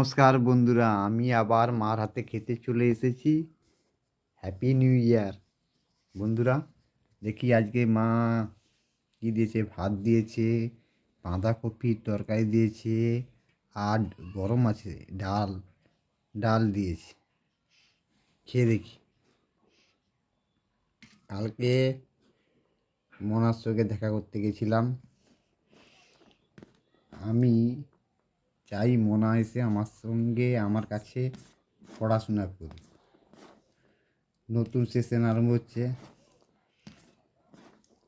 নমস্কার বন্ধুরা, আমি আবার মার হাতে খেতে চলে এসেছি। হ্যাপি নিউ ইয়ার বন্ধুরা। দেখি আজকে মা কী দিয়েছে। ভাত দিয়েছে, বাঁধাকপির তরকারি দিয়েছে, আর গরম আছে ডাল ডাল দিয়েছে। খেয়ে দেখি। কালকে মনার সঙ্গে দেখা করতে গেছিলাম। আমি চাই মনা এসে আমার সঙ্গে আমার কাছে পড়াশোনা করি। নতুন সেশন আরম্ভ হচ্ছে।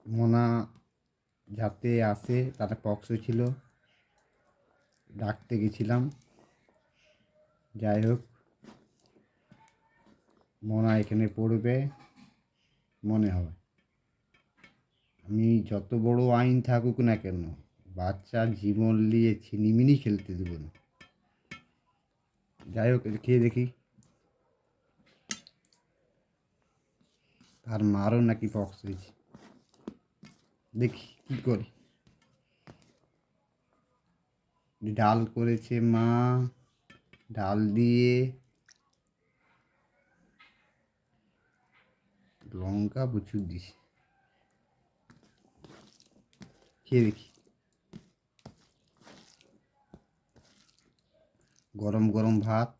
মোনা যাতে আসে, তার পক্স ছিল, ডাকতে গেছিলাম। যাই হোক, মোনা এখানে পড়বে মনে হয়। আমি যত বড় আইন থাকুক না কেন, বাচ্চার জীবন নিয়ে ছিনিমিনি খেলতে দেবো না। যাই হোক, খেয়ে দেখি। তার মারও নাকি পক্স হয়েছে। দেখি কী করি। ডাল করেছে মা, ডাল দিয়ে লঙ্কা প্রচুর দিছে। খেয়ে দেখি। গরম গরম ভাত,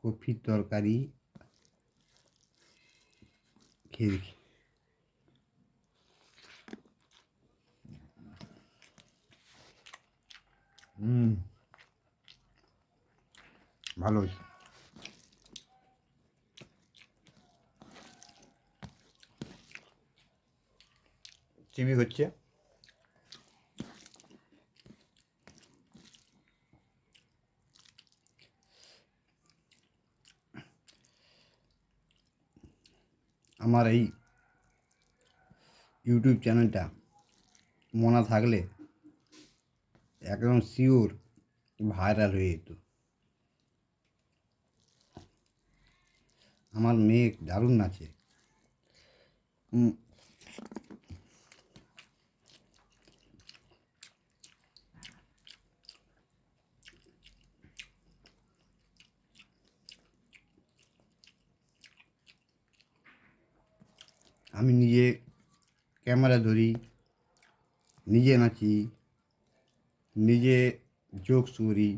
কপির তরকারি, খেয়ে দেখি। ভালো হয়েছে। চিমি হচ্ছে। আমার এই ইউটিউব চ্যানেলটা মনে থাকলে একদম শিওর ভাইরাল হয়ে যেত। আমার মেয়ে দারুণ নাচে। আমি নিজে ক্যামেরা ধরি, নিজে নাচি, নিজে জোকস করি।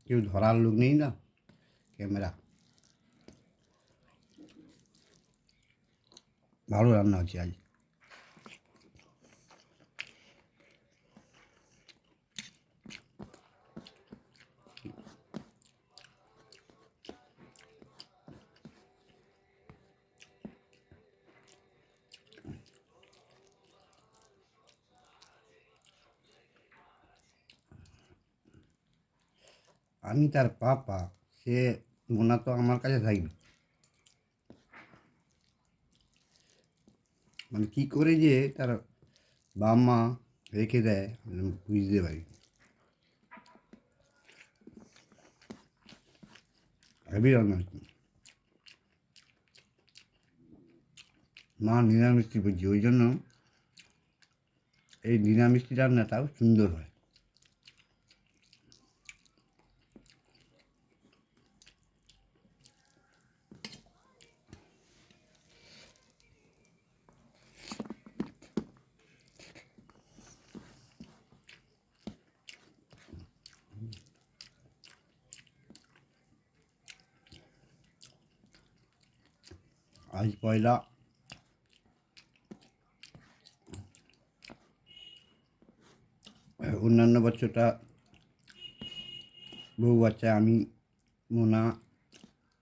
কেউ ধরার লোক নেই না। ক্যামেরা ভালো রান্না হচ্ছে আজ। আমি তার পাপা, সে মোনা তো আমার কাছে থাকবে। মানে কী করে যে তার বাবা মা রেখে দেয় আমি বুঝতে পারি। হেভি রান্না হচ্ছে। মা নিরামিষ বুঝি, ওই জন্য এই নিরামিষ রান্নাটাও সুন্দর হয়। আজ পয়লা। অন্যান্য বছরটা বউ বাচ্চা আমি মোনা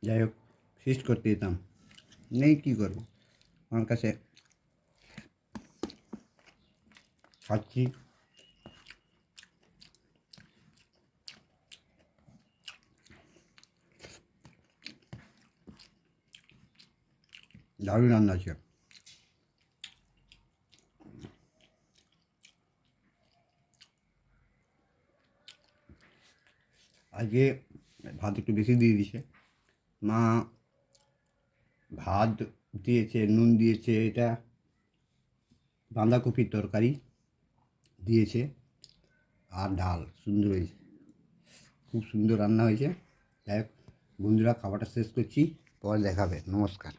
যাই হোক ফিস্ট করতে যেতাম। নেই, কী করবো, আমার কাছে খাচ্ছি। দারুণ রান্না আছে। আজকে ভাত একটু বেশি দিয়ে দিয়েছে মা। ভাত দিয়েছে, নুন দিয়েছে, এটা বাঁধাকপির তরকারি দিয়েছে, আর ডাল সুন্দর হয়েছে, খুব সুন্দর রান্না হয়েছে। যাই হোক বন্ধুরা, খাবারটা শেষ করছি, পরে দেখাবে। নমস্কার।